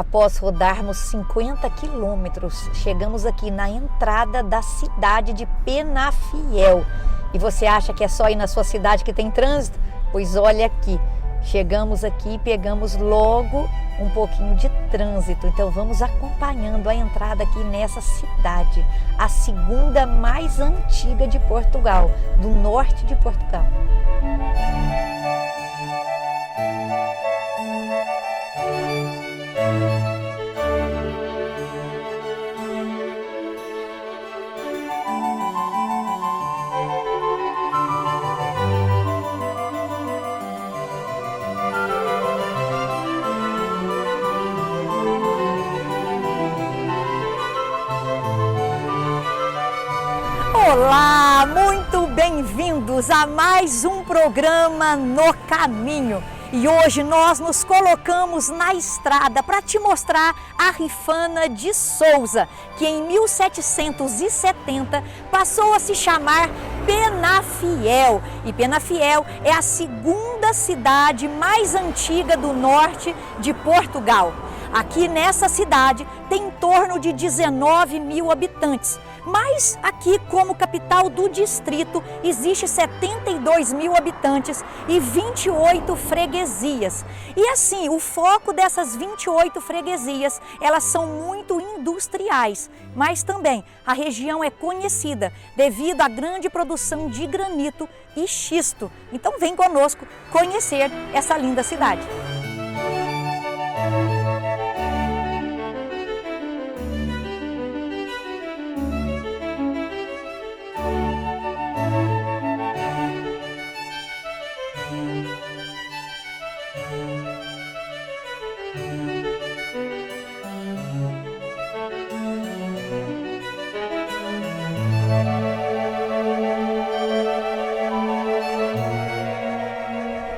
após rodarmos 50 quilômetros, chegamos aqui na entrada da cidade de Penafiel. E você acha que é só ir na sua cidade que tem trânsito? Pois olha aqui, chegamos aqui e pegamos logo um pouquinho de trânsito. Então vamos acompanhando a entrada aqui nessa cidade, a segunda mais antiga de Portugal, do norte de Portugal. Olá, muito bem-vindos a mais um programa No Caminho. E hoje nós nos colocamos na estrada para te mostrar a Rifana de Sousa, que em 1770 passou a se chamar Penafiel. E Penafiel é a segunda cidade mais antiga do norte de Portugal. Aqui nessa cidade tem em torno de 19 mil habitantes. Mas aqui, como capital do distrito, existe 72 mil habitantes e 28 freguesias. E assim, o foco dessas 28 freguesias, elas são muito industriais, mas também a região é conhecida devido à grande produção de granito e xisto. Então vem conosco conhecer essa linda cidade.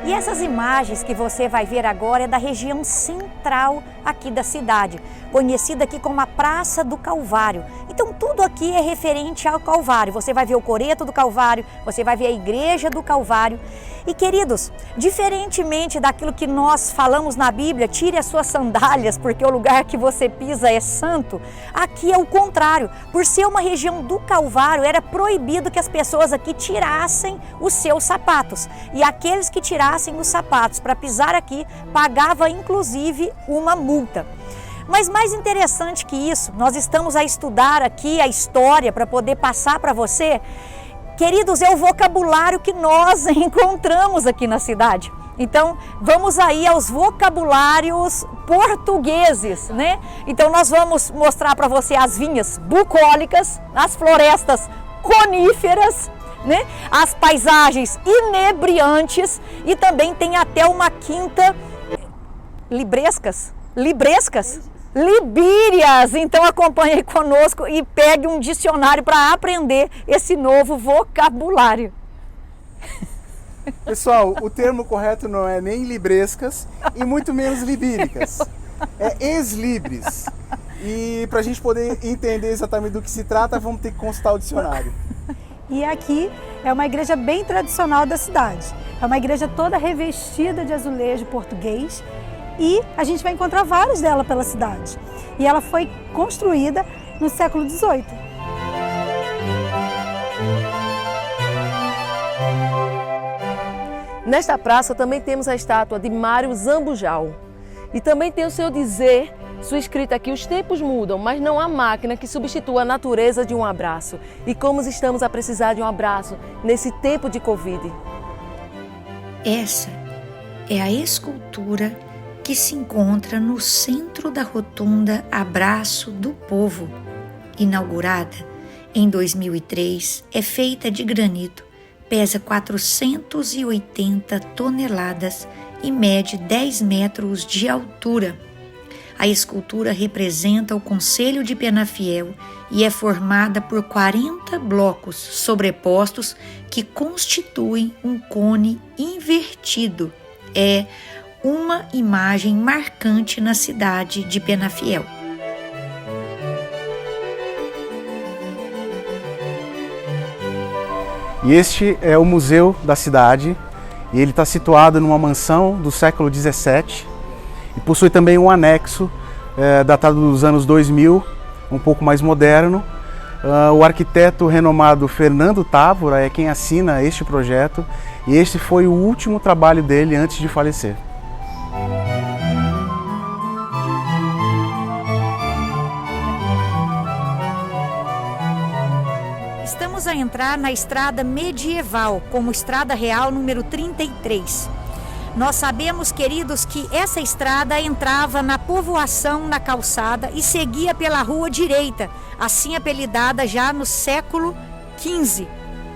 E essas imagens que você vai ver agora é da região central aqui da cidade, conhecida aqui como a Praça do Calvário. Então tudo aqui é referente ao Calvário. Você vai ver o coreto do Calvário, você vai ver a Igreja do Calvário. E queridos, diferentemente daquilo que nós falamos na Bíblia, tire as suas sandálias porque o lugar que você pisa é santo, aqui é o contrário. Por ser uma região do Calvário, era proibido que as pessoas aqui tirassem os seus sapatos. E aqueles que tirassem os sapatos para pisar aqui, pagava inclusive uma multa. Mas mais interessante que isso, nós estamos a estudar aqui a história para poder passar para você. Queridos, é o vocabulário que nós encontramos aqui na cidade. Então, vamos aí aos vocabulários portugueses, né? Então, nós vamos mostrar para você as vinhas bucólicas, as florestas coníferas, né? As paisagens inebriantes e também tem até uma quinta libírias. Então acompanhe conosco e pegue um dicionário para aprender esse novo vocabulário. Pessoal, o termo correto não é nem librescas e muito menos libíricas. É ex-libris. E para a gente poder entender exatamente do que se trata, vamos ter que consultar o dicionário. E aqui é uma igreja bem tradicional da cidade. É uma igreja toda revestida de azulejo português. E a gente vai encontrar várias dela pela cidade. E ela foi construída no século XVIII. Nesta praça também temos a estátua de Mário Zambujal. E também tem o seu dizer, sua escrita aqui: os tempos mudam, mas não há máquina que substitua a natureza de um abraço. E como estamos a precisar de um abraço nesse tempo de Covid. Essa é a escultura que se encontra no centro da rotunda Abraço do Povo. Inaugurada em 2003, é feita de granito, pesa 480 toneladas e mede 10 metros de altura. A escultura representa o Concelho de Penafiel e é formada por 40 blocos sobrepostos que constituem um cone invertido. É uma imagem marcante na cidade de Penafiel. E este é o museu da cidade, e ele está situado numa mansão do século XVII e possui também um anexo datado dos anos 2000, um pouco mais moderno. O arquiteto renomado Fernando Távora é quem assina este projeto e este foi o último trabalho dele antes de falecer. Estamos a entrar na estrada medieval, como estrada real número 33. Nós sabemos, queridos, que essa estrada entrava na povoação na calçada e seguia pela rua direita, assim apelidada já no século XV.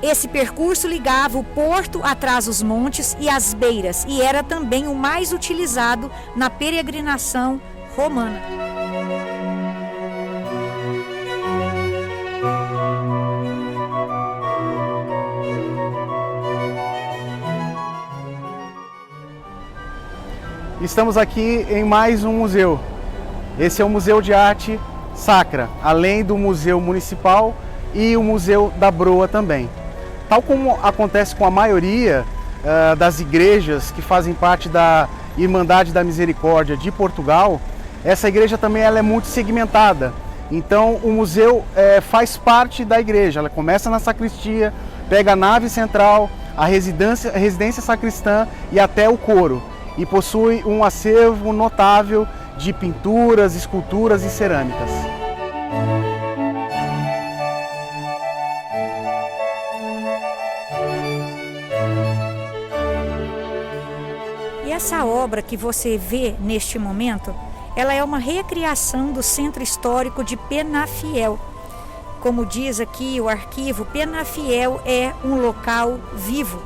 Esse percurso ligava o porto atrás dos montes e as beiras e era também o mais utilizado na peregrinação romana. Estamos aqui em mais um museu. Esse é o Museu de Arte Sacra, além do Museu Municipal e o Museu da Broa também. Tal como acontece com a maioria das igrejas que fazem parte da Irmandade da Misericórdia de Portugal, essa igreja também ela é muito segmentada. Então o museu faz parte da igreja, ela começa na sacristia, pega a nave central, a residência sacristã e até o coro. E possui um acervo notável de pinturas, esculturas e cerâmicas. E essa obra que você vê neste momento, ela é uma recriação do Centro Histórico de Penafiel. Como diz aqui o arquivo, Penafiel é um local vivo.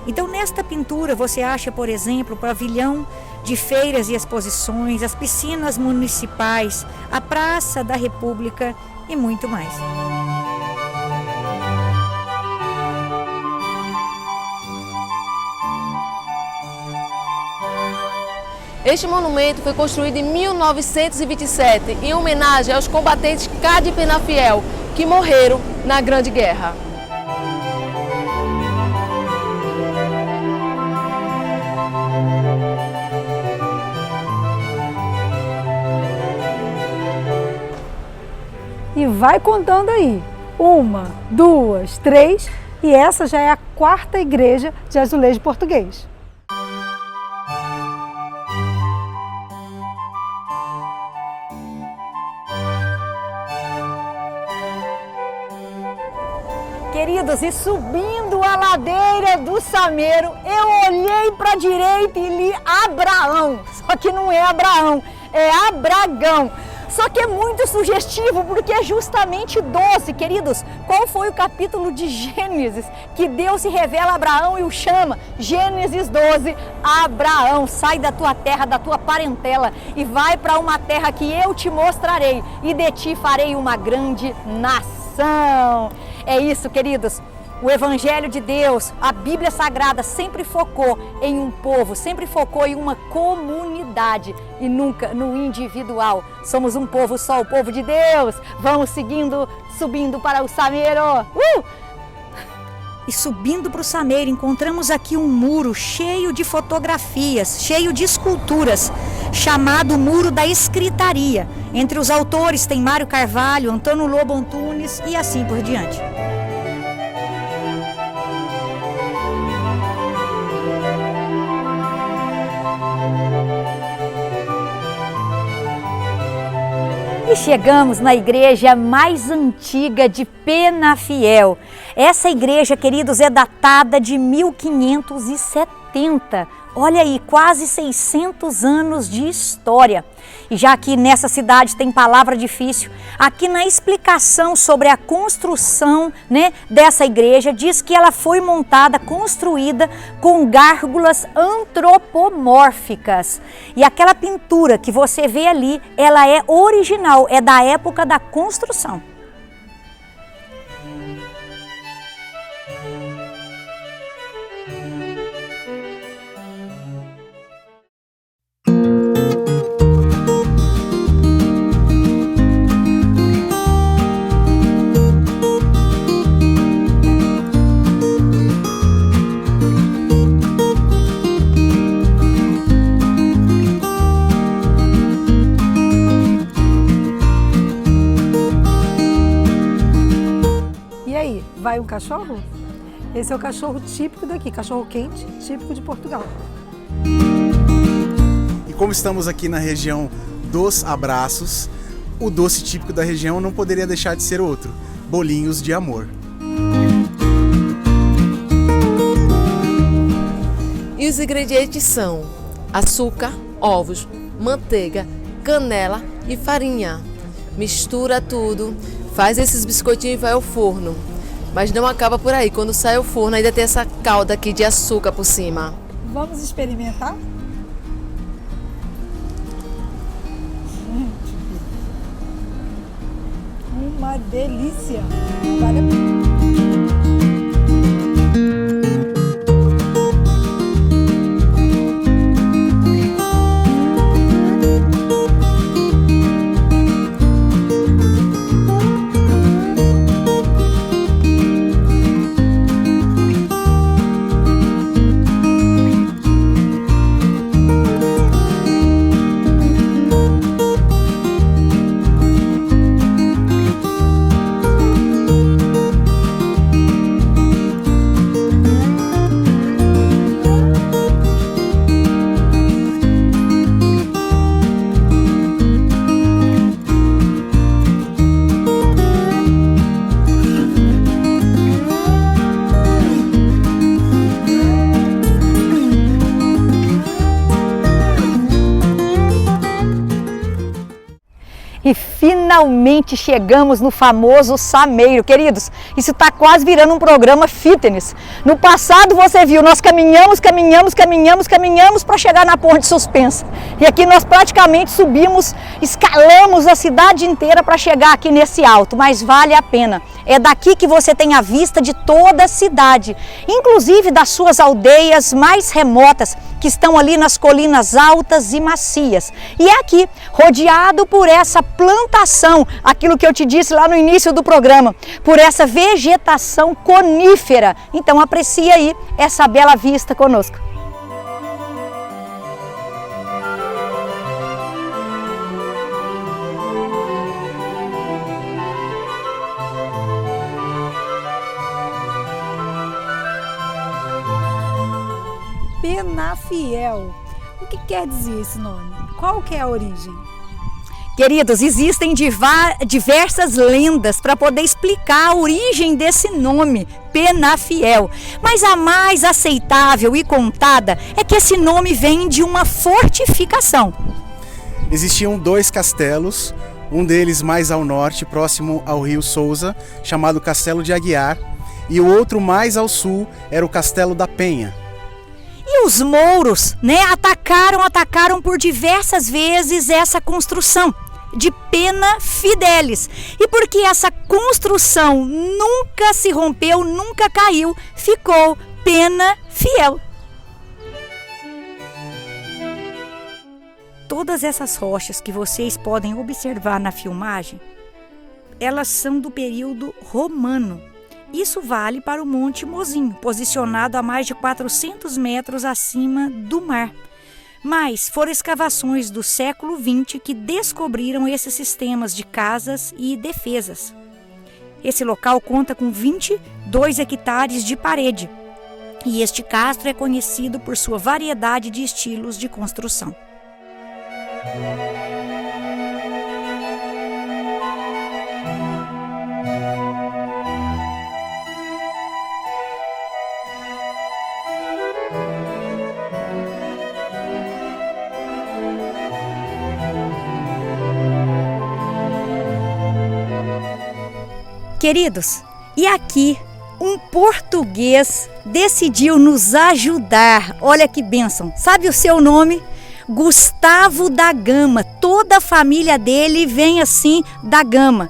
Então, nesta pintura você acha, por exemplo, o pavilhão de feiras e exposições, as piscinas municipais, a Praça da República e muito mais. Este monumento foi construído em 1927 em homenagem aos combatentes cá de Penafiel, que morreram na Grande Guerra. E vai contando aí. 1, 2, 3 e essa já é a 4ª igreja de azulejo português. Queridos, e subindo a ladeira do Sameiro, eu olhei para a direita e li Abraão. Só que não é Abraão, é Abragão. Só que é muito sugestivo porque é justamente 12, queridos. Qual foi o capítulo de Gênesis que Deus se revela a Abraão e o chama? Gênesis 12, Abraão, sai da tua terra, da tua parentela e vai para uma terra que eu te mostrarei e de ti farei uma grande nação. É isso, queridos. O Evangelho de Deus, a Bíblia Sagrada sempre focou em um povo, sempre focou em uma comunidade e nunca no individual. Somos um povo só, o povo de Deus. Vamos subindo para o Sameiro. E subindo para o Sameiro, encontramos aqui um muro cheio de fotografias, cheio de esculturas, chamado Muro da Escritaria. Entre os autores tem Mário Carvalho, Antônio Lobo Antunes e assim por diante. E chegamos na igreja mais antiga de Penafiel. Essa igreja, queridos, é datada de 1570. Olha aí, quase 600 anos de história. E já que nessa cidade tem palavra difícil, aqui na explicação sobre a construção, dessa igreja, diz que ela foi montada, construída com gárgulas antropomórficas. E aquela pintura que você vê ali, ela é original, é da época da construção. cachorro? Esse é o cachorro típico daqui, cachorro quente, típico de Portugal. E como estamos aqui na região dos abraços, o doce típico da região não poderia deixar de ser outro: bolinhos de amor. E os ingredientes são açúcar, ovos, manteiga, canela e farinha. Mistura tudo, faz esses biscoitinhos e vai ao forno. Mas não acaba por aí, quando sai ao forno ainda tem essa calda aqui de açúcar por cima. Vamos experimentar? Uma delícia! Vale a pena. E finalmente chegamos no famoso Sameiro. Queridos, isso está quase virando um programa fitness. No passado você viu, nós caminhamos para chegar na ponte suspensa. E aqui nós praticamente subimos, escalamos a cidade inteira para chegar aqui nesse alto, mas vale a pena. É daqui que você tem a vista de toda a cidade, inclusive das suas aldeias mais remotas, que estão ali nas colinas altas e macias. E é aqui, rodeado por essa plantação, aquilo que eu te disse lá no início do programa, por essa vegetação conífera. Então aprecie aí essa bela vista conosco. Penafiel. O que quer dizer esse nome? Qual que é a origem? Queridos, existem diversas lendas para poder explicar a origem desse nome, Penafiel. Mas a mais aceitável e contada é que esse nome vem de uma fortificação. Existiam 2 castelos, um deles mais ao norte, próximo ao rio Sousa, chamado Castelo de Aguiar, e o outro mais ao sul era o Castelo da Penha. E os mouros, atacaram por diversas vezes essa construção de Pena Fidelis. E porque essa construção nunca se rompeu, nunca caiu, ficou Pena Fiel. Todas essas rochas que vocês podem observar na filmagem, elas são do período romano. Isso vale para o Monte Mozinho, posicionado a mais de 400 metros acima do mar. Mas foram escavações do século XX que descobriram esses sistemas de casas e defesas. Esse local conta com 22 hectares de parede. E este castro é conhecido por sua variedade de estilos de construção. Queridos, e aqui um português decidiu nos ajudar. Olha que bênção. Sabe o seu nome? Gustavo da Gama. Toda a família dele vem assim da Gama.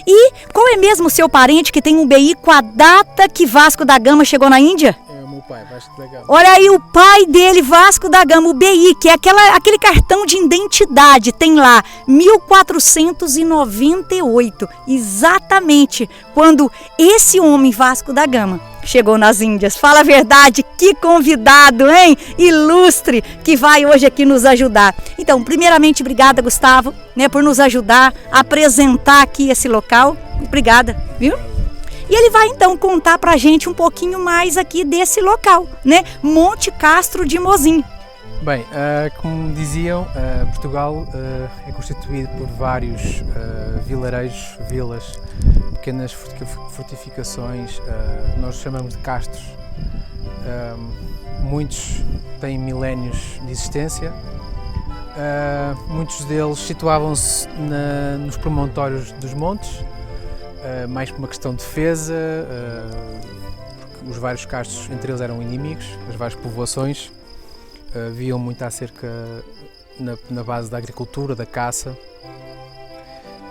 E qual é mesmo o seu parente que tem um BI com a data que Vasco da Gama chegou na Índia? Meu pai, Vasco da Gama. Olha aí o pai dele, Vasco da Gama, o BI, que é aquele cartão de identidade, tem lá 1498, exatamente quando esse homem, Vasco da Gama, chegou nas Índias. Fala a verdade, que convidado, hein? Ilustre, que vai hoje aqui nos ajudar. Então, primeiramente, obrigada, Gustavo, por nos ajudar a apresentar aqui esse local. Obrigada, viu? E ele vai então contar pra gente um pouquinho mais aqui desse local, né? Monte Castro de Mozinho. Bem, como diziam, Portugal é constituído por vários vilarejos, vilas, pequenas fortificações, nós chamamos de castros. Muitos têm milénios de existência, muitos deles situavam-se nos promontórios dos montes, mais por uma questão de defesa, porque os vários castros entre eles eram inimigos, as várias povoações. Viviam muito acerca na base da agricultura, da caça,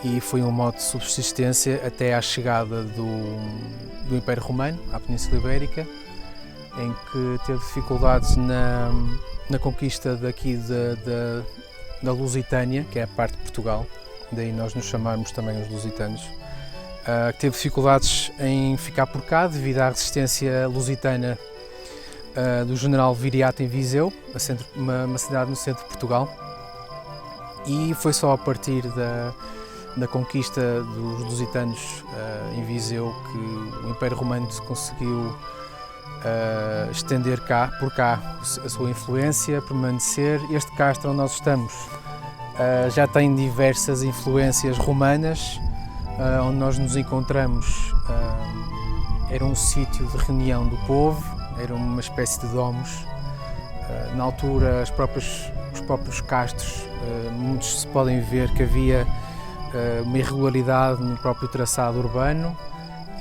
e foi um modo de subsistência até à chegada do Império Romano à Península Ibérica, em que teve dificuldades na conquista daqui da Lusitânia, que é a parte de Portugal, daí nós nos chamarmos também os lusitanos. Teve dificuldades em ficar por cá devido à resistência lusitana do general Viriato em Viseu, uma cidade no centro de Portugal, e foi só a partir da conquista dos lusitanos em Viseu que o Império Romano conseguiu estender por cá a sua influência, permanecer. Este castro onde nós estamos já tem diversas influências romanas, onde nós nos encontramos era um sítio de reunião do povo, era uma espécie de domos. Na altura, os próprios castros, muitos se podem ver que havia uma irregularidade no próprio traçado urbano,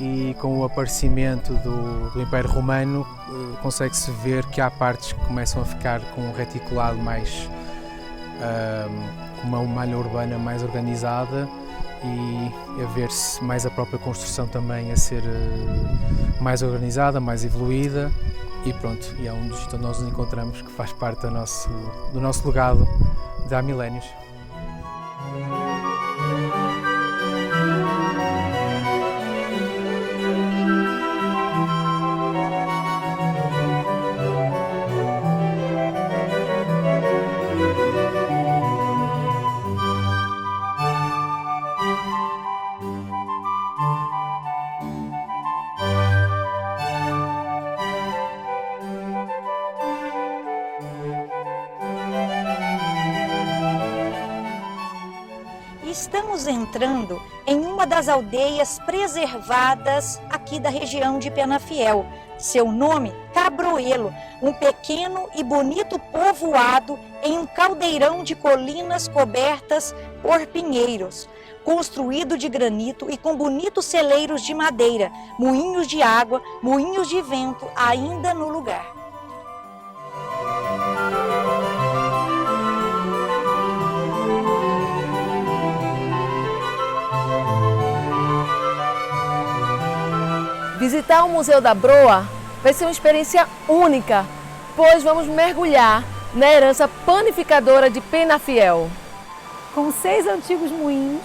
e com o aparecimento do Império Romano consegue-se ver que há partes que começam a ficar com um reticulado mais, com uma malha urbana mais organizada, e a ver-se mais a própria construção também a ser mais organizada, mais evoluída, e pronto, e é um dos que nós nos encontramos que faz parte do nosso legado de há milénios. Estamos entrando em uma das aldeias preservadas aqui da região de Penafiel. Seu nome, Cabroelo, um pequeno e bonito povoado em um caldeirão de colinas cobertas por pinheiros, construído de granito e com bonitos celeiros de madeira, moinhos de água, moinhos de vento ainda no lugar. Visitar o Museu da Broa vai ser uma experiência única, pois vamos mergulhar na herança panificadora de Penafiel. Com 6 antigos moinhos,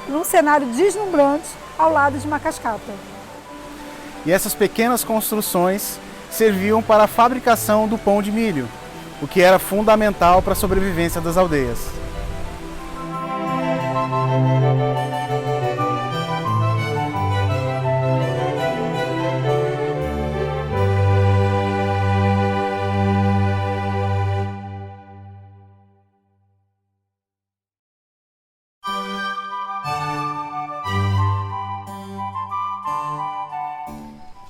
num cenário deslumbrante ao lado de uma cascata. E essas pequenas construções serviam para a fabricação do pão de milho, o que era fundamental para a sobrevivência das aldeias.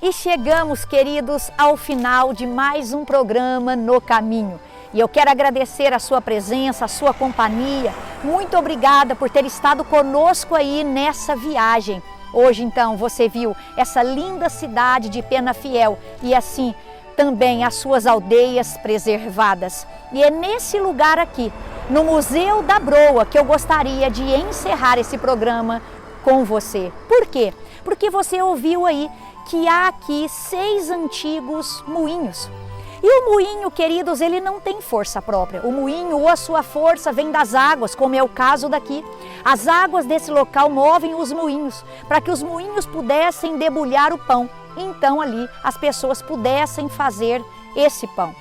E chegamos, queridos, ao final de mais um programa No Caminho. E eu quero agradecer a sua presença, a sua companhia. Muito obrigada por ter estado conosco aí nessa viagem. Hoje, então, você viu essa linda cidade de Penafiel e assim também as suas aldeias preservadas. E é nesse lugar aqui, no Museu da Broa, que eu gostaria de encerrar esse programa com você. Por quê? Porque você ouviu aí que há aqui 6 antigos moinhos. E o moinho, queridos, ele não tem força própria. O moinho ou a sua força vem das águas, como é o caso daqui. As águas desse local movem os moinhos, para que os moinhos pudessem debulhar o pão. Então ali as pessoas pudessem fazer esse pão.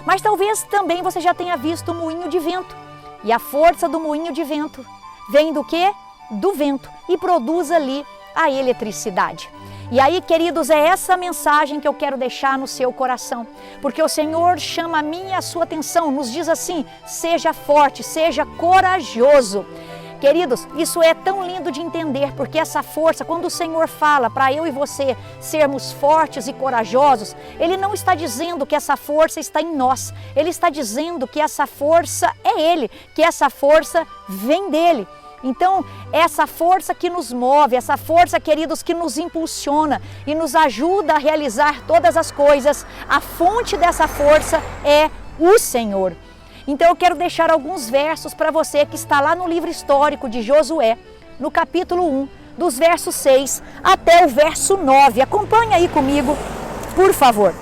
Mas talvez também você já tenha visto o moinho de vento. E a força do moinho de vento vem do quê? Do vento, e produz ali a eletricidade. E aí, queridos, é essa mensagem que eu quero deixar no seu coração, porque o Senhor chama a minha e a sua atenção, nos diz assim: seja forte, seja corajoso. Queridos, isso é tão lindo de entender, porque essa força, quando o Senhor fala para eu e você sermos fortes e corajosos, Ele não está dizendo que essa força está em nós, Ele está dizendo que essa força é Ele, que essa força vem dEle. Então, essa força que nos move, essa força, queridos, que nos impulsiona e nos ajuda a realizar todas as coisas, a fonte dessa força é o Senhor. Então eu quero deixar alguns versos para você que está lá no livro histórico de Josué, no capítulo 1, dos versos 6 até o verso 9. Acompanhe aí comigo, por favor.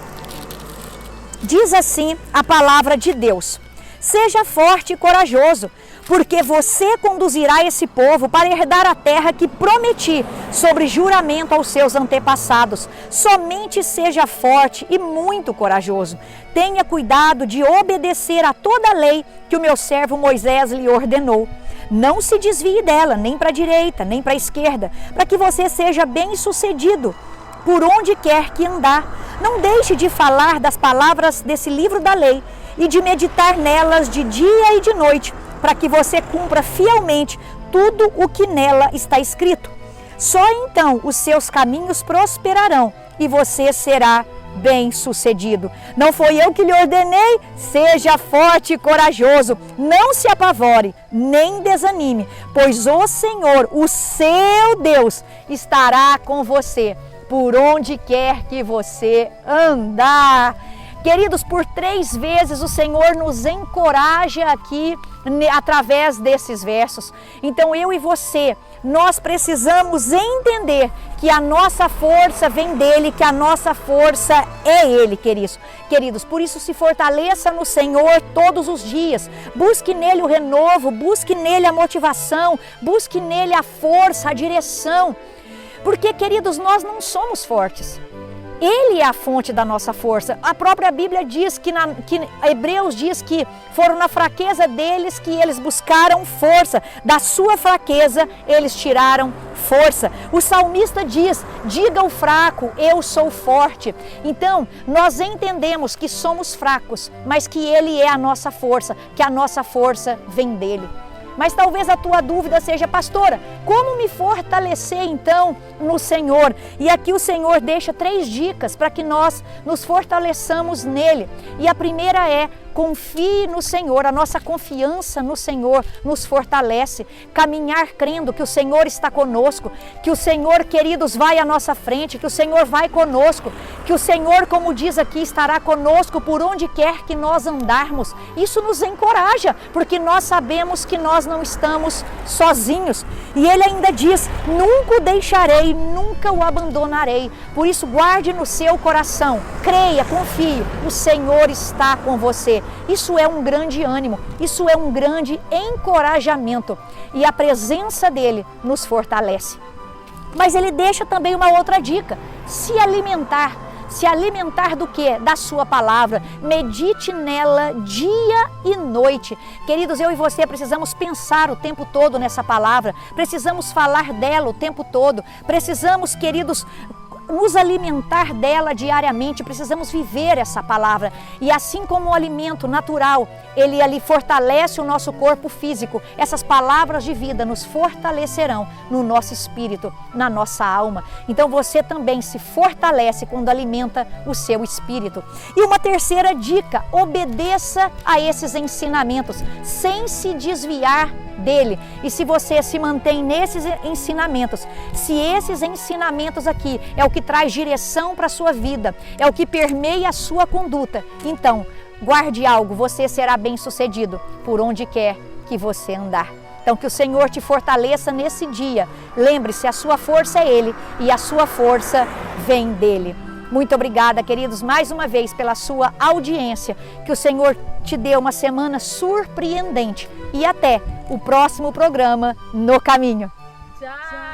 Diz assim a palavra de Deus: seja forte e corajoso, porque você conduzirá esse povo para herdar a terra que prometi sobre juramento aos seus antepassados. Somente seja forte e muito corajoso. Tenha cuidado de obedecer a toda a lei que o meu servo Moisés lhe ordenou. Não se desvie dela, nem para a direita, nem para a esquerda, para que você seja bem-sucedido por onde quer que andar. Não deixe de falar das palavras desse livro da lei e de meditar nelas de dia e de noite, para que você cumpra fielmente tudo o que nela está escrito. Só então os seus caminhos prosperarão e você será bem-sucedido. Não foi eu que lhe ordenei? Seja forte e corajoso, não se apavore, nem desanime, pois o Senhor, o seu Deus, estará com você por onde quer que você andar. Queridos, por 3 vezes o Senhor nos encoraja aqui através desses versos. Então eu e você, nós precisamos entender que a nossa força vem dEle, que a nossa força é Ele, queridos. Por isso se fortaleça no Senhor todos os dias. Busque nele o renovo, busque nele a motivação, busque nele a força, a direção. Porque, queridos, nós não somos fortes. Ele é a fonte da nossa força. A própria Bíblia diz que Hebreus diz que foram na fraqueza deles que eles buscaram força. Da sua fraqueza eles tiraram força. O salmista diz: diga ao fraco, eu sou forte. Então, nós entendemos que somos fracos, mas que Ele é a nossa força, que a nossa força vem dEle. Mas talvez a tua dúvida seja: pastora, como me fortalecer então no Senhor? E aqui o Senhor deixa 3 dicas para que nós nos fortaleçamos nele. E a primeira é: confie no Senhor. A nossa confiança no Senhor nos fortalece. Caminhar crendo que o Senhor está conosco, que o Senhor, queridos, vai à nossa frente, que o Senhor vai conosco, que o Senhor, como diz aqui, estará conosco por onde quer que nós andarmos. Isso nos encoraja, porque nós sabemos que nós não estamos sozinhos. E Ele ainda diz: nunca o deixarei, nunca o abandonarei. Por isso, guarde no seu coração, creia, confie, o Senhor está com você. Isso é um grande ânimo, isso é um grande encorajamento, e a presença dele nos fortalece. Mas ele deixa também uma outra dica: se alimentar. Se alimentar do quê? Da sua palavra. Medite nela dia e noite. Queridos, eu e você precisamos pensar o tempo todo nessa palavra, precisamos falar dela o tempo todo, precisamos, queridos, nos alimentar dela diariamente, precisamos viver essa palavra. E assim como o alimento natural, ele ali fortalece o nosso corpo físico, essas palavras de vida nos fortalecerão no nosso espírito, na nossa alma. Então você também se fortalece quando alimenta o seu espírito. E uma terceira dica: obedeça a esses ensinamentos, sem se desviar dele. E se você se mantém nesses ensinamentos, se esses ensinamentos aqui é o que traz direção para a sua vida, é o que permeia a sua conduta, então guarde algo: você será bem-sucedido por onde quer que você andar. Então que o Senhor te fortaleça nesse dia. Lembre-se, a sua força é Ele e a sua força vem dEle. Muito obrigada, queridos, mais uma vez pela sua audiência. Que o Senhor te dê uma semana surpreendente e até o próximo programa No Caminho. Tchau!